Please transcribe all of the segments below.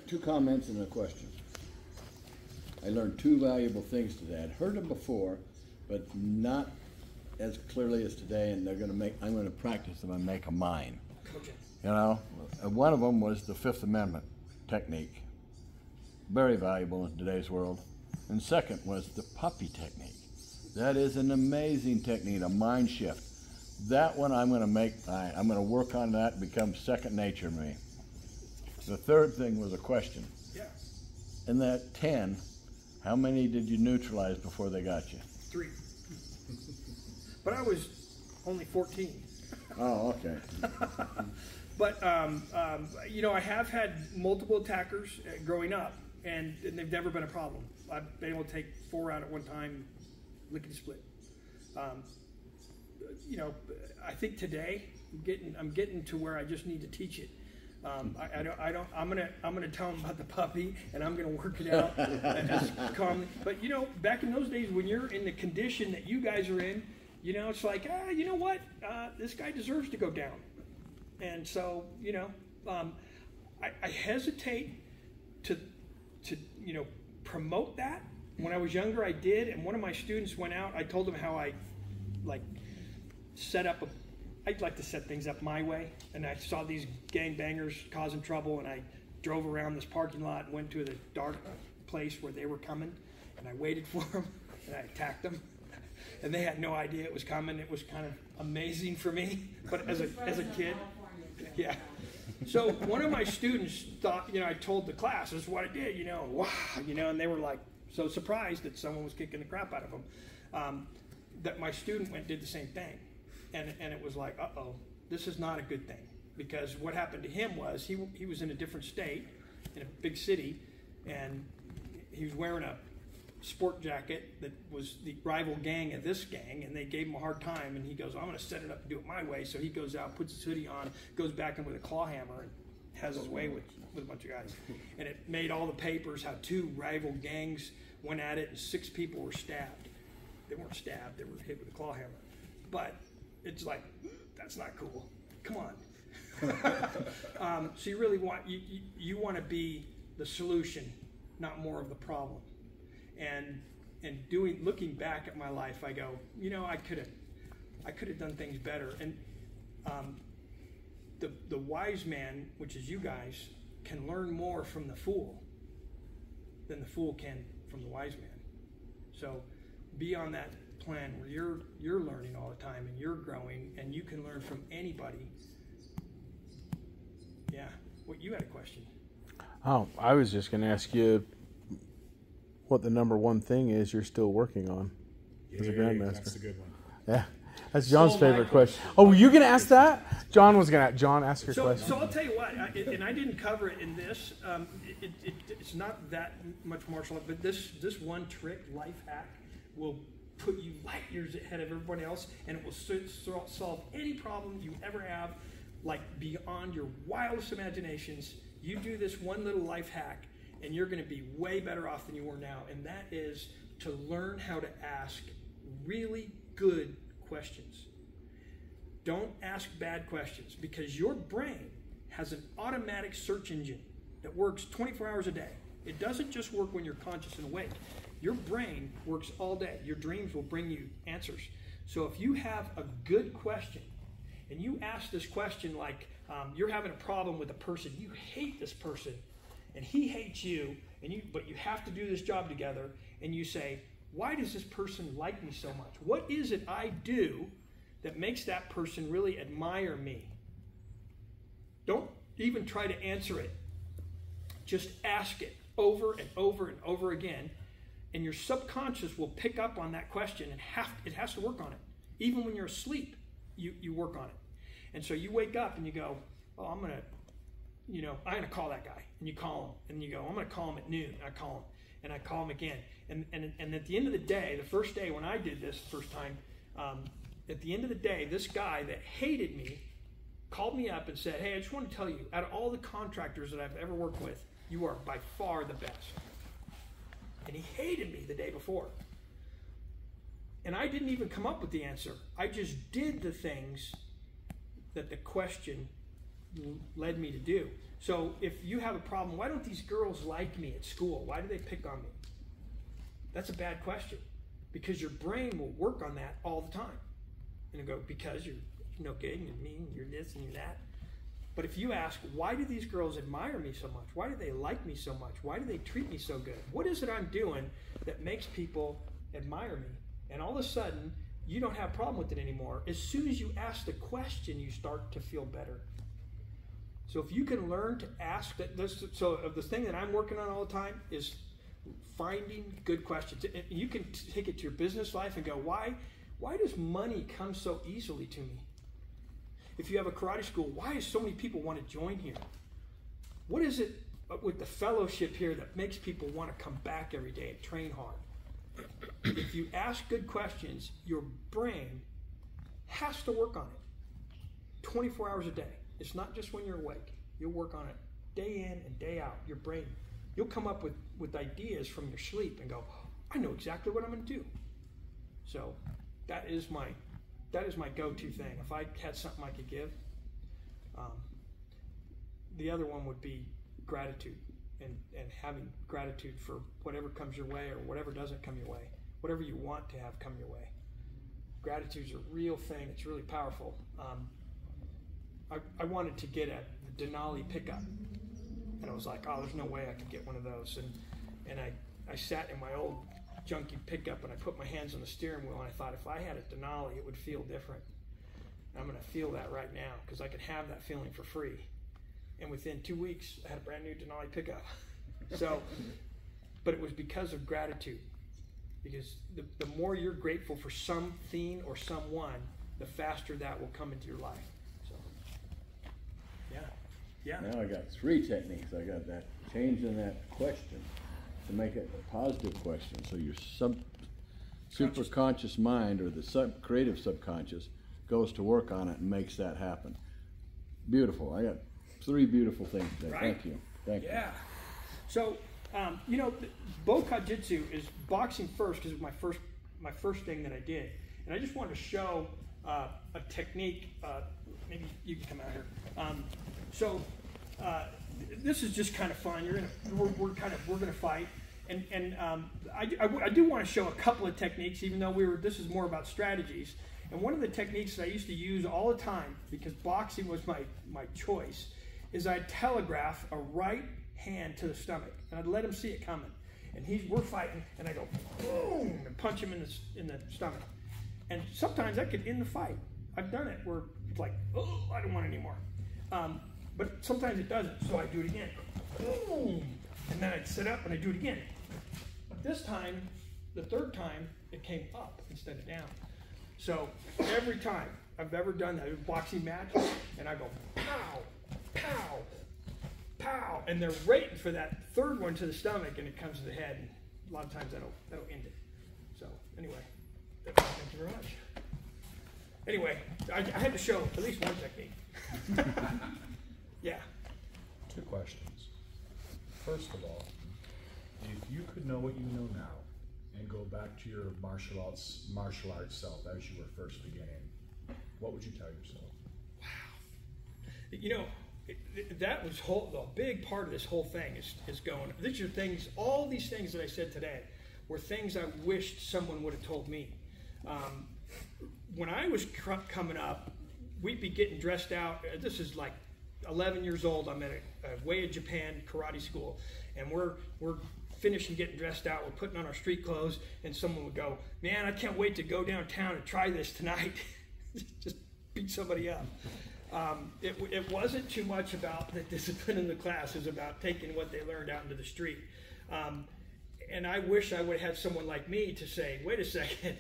Two comments and a question. I learned two valuable things today. I'd heard them before, but not as clearly as today, and I'm going to practice them and make them mine. Okay. You know, one of them was the Fifth Amendment technique. Very valuable in today's world. And second was the puppy technique. That is an amazing technique, a mind shift. That one I'm going to make mine. I'm going to work on that and become second nature to me. The third thing was a question. Yeah. In that 10, how many did you neutralize before they got you? 3. But I was only 14. Oh, okay. But, you know, I have had multiple attackers growing up, and they've never been a problem. I've been able to take 4 out at one time, lickety split. You know, I think today I'm getting to where I just need to teach it. I'm gonna tell them about the puppy, and I'm gonna work it out as calmly. But you know, back in those days when you're in the condition that you guys are in, you know, it's like, you know what, this guy deserves to go down. And so, you know, I hesitate to you know, promote that. When I was younger, I did, and one of my students went out. I told him how I like set up I'd like to set things up my way, and I saw these gangbangers causing trouble, and I drove around this parking lot and went to the dark place where they were coming, and I waited for them, and I attacked them, and they had no idea it was coming. It was kind of amazing for me, but as a kid, yeah. So one of my students thought, you know, I told the class, this is what I did, you know, wow, you know, and they were like so surprised that someone was kicking the crap out of them, that my student went and did the same thing. And it was like, uh-oh, this is not a good thing. Because what happened to him was he was in a different state, in a big city, and he was wearing a sport jacket that was the rival gang of this gang, and they gave him a hard time, and he goes, I'm going to set it up and do it my way. So he goes out, puts his hoodie on, goes back in with a claw hammer, and has his way with a bunch of guys. And it made all the papers how 2 rival gangs went at it, and 6 people were stabbed. They weren't stabbed, they were hit with a claw hammer. But it's like, that's not cool. Come on. So you really want you want to be the solution, not more of the problem. And looking back at my life, I go, you know, I could have done things better. And the wise man, which is you guys, can learn more from the fool than the fool can from the wise man. So be on that plan where you're learning all the time and you're growing, and you can learn from anybody. Yeah. What, you had a question? Oh, I was just going to ask you what the number one thing is you're still working on as a grandmaster. That's a good one. Yeah, that's John's favorite question. Oh, were you going to ask that? John was going to. John, ask your question. So I'll tell you what, and I didn't cover it in this. It's not that much martial art, but this one trick, life hack, will put you light years ahead of everybody else, and it will solve any problem you ever have, like beyond your wildest imaginations. You do this one little life hack, and you're going to be way better off than you are now, and that is to learn how to ask really good questions. Don't ask bad questions, because your brain has an automatic search engine that works 24 hours a day. It doesn't just work when you're conscious and awake. Your brain works all day. Your dreams will bring you answers. So if you have a good question, and you ask this question like, you're having a problem with a person, you hate this person, and he hates you, but you have to do this job together, and you say, why does this person like me so much? What is it I do that makes that person really admire me? Don't even try to answer it. Just ask it over and over and over again, and your subconscious will pick up on that question, and it has to work on it. Even when you're asleep, you work on it. And so you wake up and you go, oh, I'm going to call that guy. And you call him, and you go, I'm going to call him at noon. And I call him, and I call him again. And at the end of the day, the first day when I did this the first time, at the end of the day, this guy that hated me called me up and said, hey, I just want to tell you, out of all the contractors that I've ever worked with, you are by far the best. And he hated me the day before. And I didn't even come up with the answer. I just did the things that the question led me to do. So if you have a problem, why don't these girls like me at school? Why do they pick on me? That's a bad question, because your brain will work on that all the time. And it'll go, because you're no good, and you're mean, you're this and you're that. But if you ask, why do these girls admire me so much? Why do they like me so much? Why do they treat me so good? What is it I'm doing that makes people admire me? And all of a sudden, you don't have a problem with it anymore. As soon as you ask the question, you start to feel better. So if you can learn to ask that, so the thing that I'm working on all the time is finding good questions. And you can take it to your business life and go, why does money come so easily to me? If you have a karate school, why do so many people want to join here? What is it with the fellowship here that makes people want to come back every day and train hard? If you ask good questions, your brain has to work on it 24 hours a day. It's not just when you're awake. You'll work on it day in and day out. Your brain, you'll come up with ideas from your sleep and go, I know exactly what I'm going to do. So that is my go-to thing. If I had something I could give, the other one would be gratitude, and having gratitude for whatever comes your way or whatever doesn't come your way, whatever you want to have come your way. Gratitude's a real thing. It's really powerful. I wanted to get a Denali pickup, and I was like, oh, there's no way I could get one of those. And I sat in my old junky pickup and I put my hands on the steering wheel, and I thought, if I had a Denali, it would feel different. I'm going to feel that right now, because I can have that feeling for free. And within 2 weeks, I had a brand new Denali pickup. So, but it was because of gratitude. Because the more you're grateful for something or someone, the faster that will come into your life. So, yeah. Now I got 3 techniques. I got that changing that question to make it a positive question. So your super conscious mind, or the creative subconscious, goes to work on it and makes that happen. Beautiful. I got 3 beautiful things today. Right? Thank you. Thank you. Yeah. So, Bo-Kaw-Jitsu is boxing first, because it was my first thing that I did. And I just wanted to show a technique. Maybe you can come out here. This is just kind of fun. We're gonna fight, and I do want to show a couple of techniques, even though this is more about strategies. And one of the techniques that I used to use all the time, because boxing was my choice, is I'd telegraph a right hand to the stomach, and I'd let him see it coming. And we're fighting, and I go boom and punch him in the stomach. And sometimes that could end the fight. I've done it where it's like, oh, I don't want it anymore. But sometimes it doesn't, so I do it again. Boom! And then I'd sit up and I'd do it again. But this time, the third time, it came up instead of down. So every time I've ever done that, a boxing match, and I go pow, pow, pow, and they're waiting for that third one to the stomach, and it comes to the head, and a lot of times that'll end it. So anyway, thank you very much. Anyway, I had to show at least one technique. Yeah. 2 questions. First of all, if you could know what you know now and go back to your martial arts self as you were first beginning, what would you tell yourself? Wow. That was the big part of this whole thing is going, these are things, all these things that I said today were things I wished someone would have told me. When I was coming up, we'd be getting dressed out. This is like 11 years old. I'm at a Way of Japan karate school, and we're finishing getting dressed out. We're putting on our street clothes, and someone would go, man, I can't wait to go downtown and try this tonight. Just beat somebody up. It wasn't too much about the discipline in the class. It was about taking what they learned out into the street. And I wish I would have had someone like me to say, wait a second,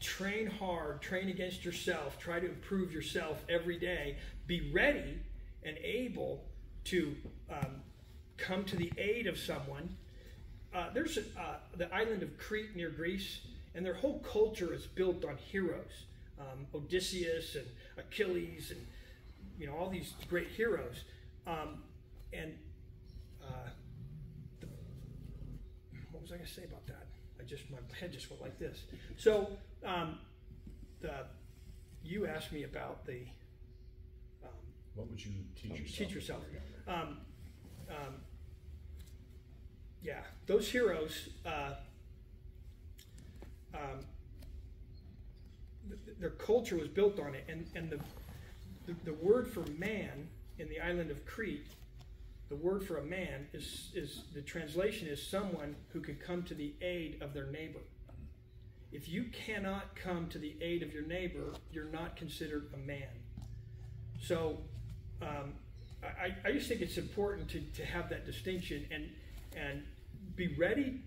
train hard, train against yourself, try to improve yourself every day, be ready and able to come to the aid of someone. There's the island of Crete near Greece, and their whole culture is built on heroes. Odysseus and Achilles and all these great heroes. What was I going to say about that? My head just went like this. So you asked me about the What would you teach yourself? Teach yourself. when you were younger? Yeah, those heroes, their culture was built on it, and the word for man in the island of Crete, the word for a man is the translation is someone who can come to the aid of their neighbor. If you cannot come to the aid of your neighbor, you're not considered a man. So I just think it's important to have that distinction and be ready,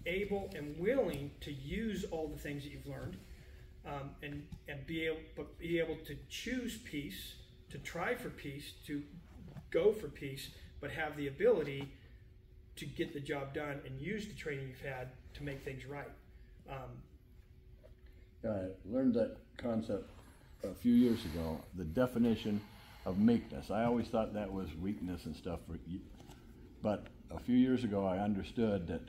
able, and willing to use all the things that you've learned, and be able to choose peace, to try for peace, to go for peace, but have the ability to get the job done and use the training you've had to make things right. I learned that concept a few years ago, the definition of meekness. I always thought that was weakness and stuff, but a few years ago I understood that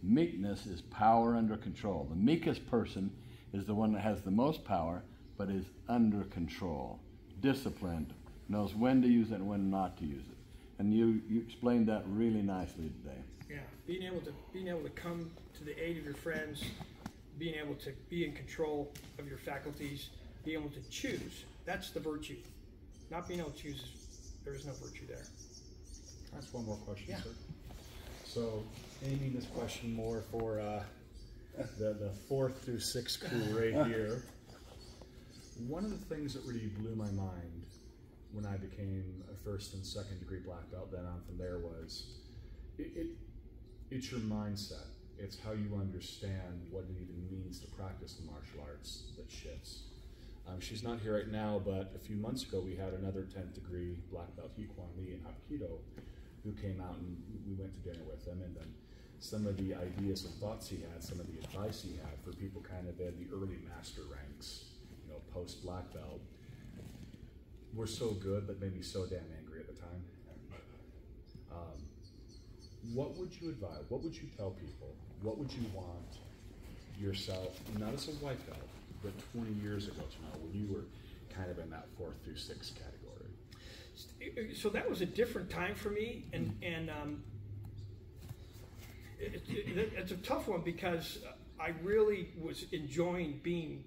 meekness is power under control. The meekest person is the one that has the most power, but is under control, disciplined, knows when to use it and when not to use it. And you explained that really nicely today. Yeah, being able to come to the aid of your friends, being able to be in control of your faculties, being able to choose, that's the virtue. Not being able to choose, there is no virtue there. Can I ask one more question, Yeah. sir? So, aiming this question more for the 4th through 6th crew right here. One of the things that really blew my mind when I became a 1st and 2nd degree black belt, then on from there, was it's your mindset. It's how you understand what it even means to practice the martial arts that shifts. She's not here right now, but a few months ago we had another 10th degree black belt, Hee Kwan Lee in Hapkido, who came out and we went to dinner with him, and then some of the ideas and thoughts he had, some of the advice he had for people kind of in the early master ranks, you know, post black belt, were so good, but made me so damn angry at the time. What would you advise? What would you tell people? What would you want yourself, not as a white belt, but 20 years ago to know, when you were kind of in that 4th through 6th category? So that was a different time for me, and it's a tough one because I really was enjoying being.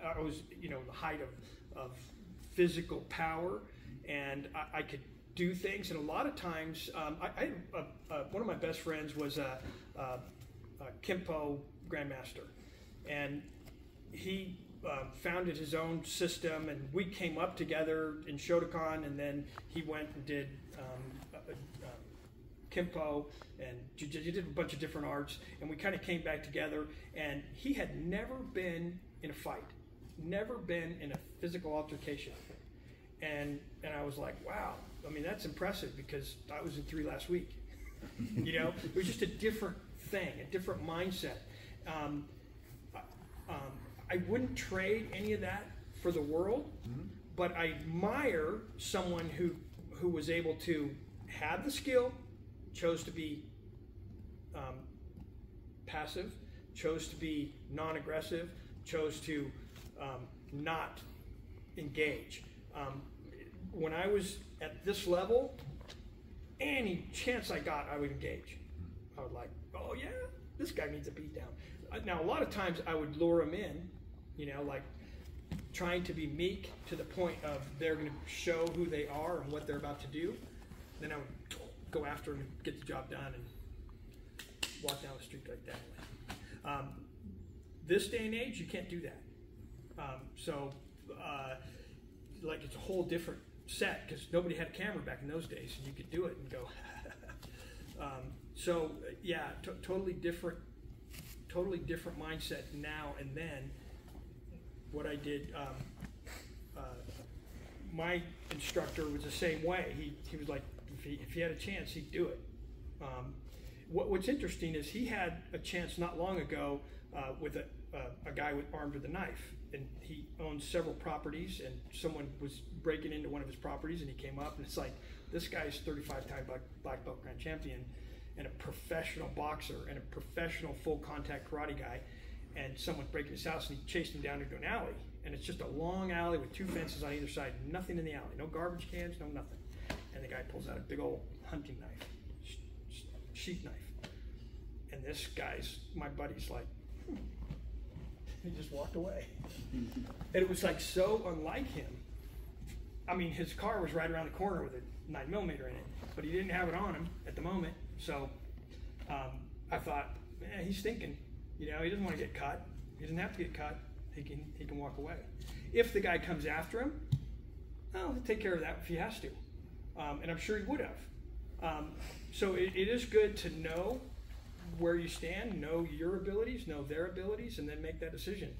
I was, you know, the height of physical power, and I could do things. And a lot of times, one of my best friends was a Kempo grandmaster, and he founded his own system, and we came up together in Shotokan, and then he went and did Kempo and he did a bunch of different arts, and we kind of came back together. And he had never been in a fight, never been in a physical altercation, and I was like, wow. I mean, that's impressive because I was in 3 last week. You know, it was just a different thing, a different mindset. I wouldn't trade any of that for the world, but I admire someone who was able to have the skill, chose to be passive, chose to be non-aggressive, chose to not engage. When I was at this level, any chance I got, I would engage. I would like, oh yeah, this guy needs a beat down. Now, a lot of times I would lure him in, you know, like trying to be meek to the point of they're going to show who they are and what they're about to do. Then I would go after them and get the job done and walk down the street like that. This day and age, you can't do that. Like it's a whole different set because nobody had a camera back in those days, and you could do it and go. Totally different mindset now and then. What I did, my instructor was the same way. He was like, if he had a chance, he'd do it. What's interesting is he had a chance not long ago with a guy armed with a knife, and he owns several properties, and someone was breaking into one of his properties, and he came up, and it's like, this guy's 35-time black belt grand champion and a professional boxer and a professional full contact karate guy, and someone's breaking his house, and he chased him down into an alley, and it's just a long alley with 2 fences on either side, nothing in the alley, no garbage cans, no nothing. And the guy pulls out a big old hunting knife, sheath knife, and this guy's, my buddy's like, he just walked away. And it was like so unlike him. I mean, his car was right around the corner with a 9mm in it, but he didn't have it on him at the moment. So I thought, man, he's thinking, you know, he doesn't want to get cut. He doesn't have to get cut. He can walk away. If the guy comes after him, well, he'll take care of that if he has to. And I'm sure he would have. So it is good to know where you stand, know your abilities, know their abilities, and then make that decision.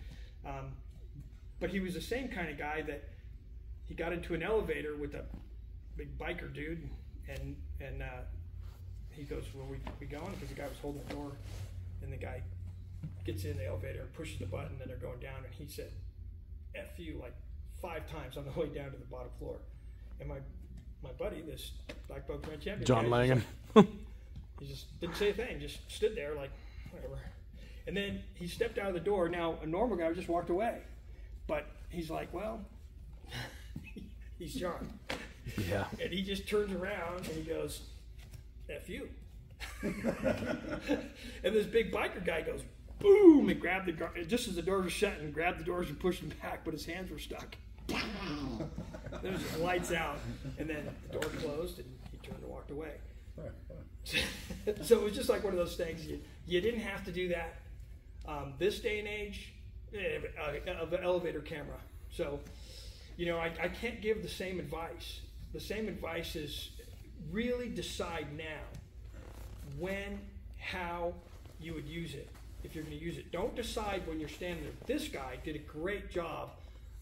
But he was the same kind of guy that he got into an elevator with a big biker dude, and he goes, well, we going? Because the guy was holding the door, and the guy gets in the elevator and pushes the button, and they're going down, and he said, F you, like 5 times on the way down to the bottom floor. And my buddy, this black belt grand champion, John Langan. He just didn't say a thing, just stood there like, whatever. And then he stepped out of the door. Now, a normal guy would just walked away. But he's like, well, he's John. Yeah. And he just turns around and he goes, F you. And this big biker guy goes, boom, and grabbed the, just as the doors were shut, and grabbed the doors and pushed them back, but his hands were stuck. There was lights out, and then the door closed, and he turned and walked away. So it was just like one of those things. You didn't have to do that. This day and age of an elevator camera. So, you know, I can't give the same advice. The same advice is really decide now when, how you would use it, if you're going to use it. Don't decide when you're standing there. This guy did a great job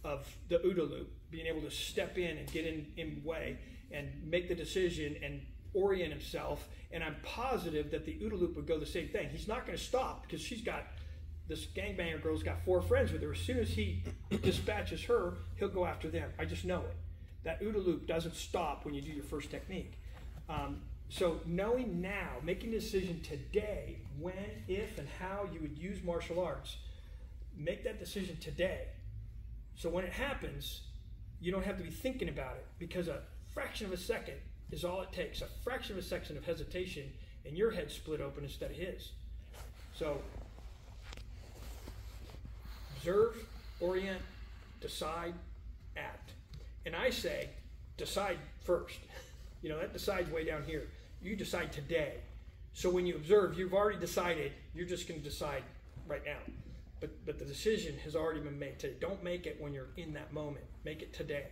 of the OODA loop, being able to step in and get in way and make the decision and orient himself. And I'm positive that the OODA loop would go the same thing. He's not going to stop because she's got, this gangbanger girl's got 4 friends with her. As soon as he dispatches her, he'll go after them. I just know it. That OODA loop doesn't stop when you do your first technique. So knowing now, making a decision today, when, if, and how you would use martial arts, make that decision today. So when it happens, you don't have to be thinking about it, because a fraction of a second is all it takes. A fraction of a second of hesitation, and your head split open instead of his. So observe, orient, decide, act. And I say, decide first. You know, that decide's way down here. You decide today. So when you observe, you've already decided, you're just going to decide right now. But the decision has already been made today. Don't make it when you're in that moment. Make it today.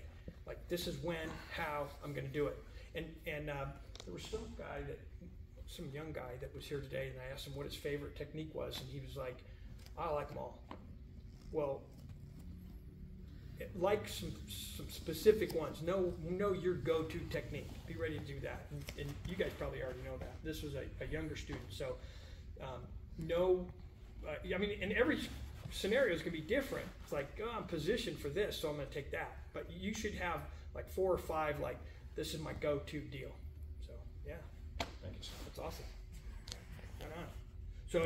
Like, this is when, how I'm going to do it. And there was some young guy that was here today, and I asked him what his favorite technique was, and he was like, I like them all. Well, like some specific ones. Know your go-to technique. Be ready to do that. And you guys probably already know that. This was a younger student, so I mean, and every scenario is going to be different. It's like, oh, I'm positioned for this, so I'm going to take that. But you should have like 4 or 5, like, this is my go-to deal. So, yeah. Thank you, sir. That's awesome. Right on. So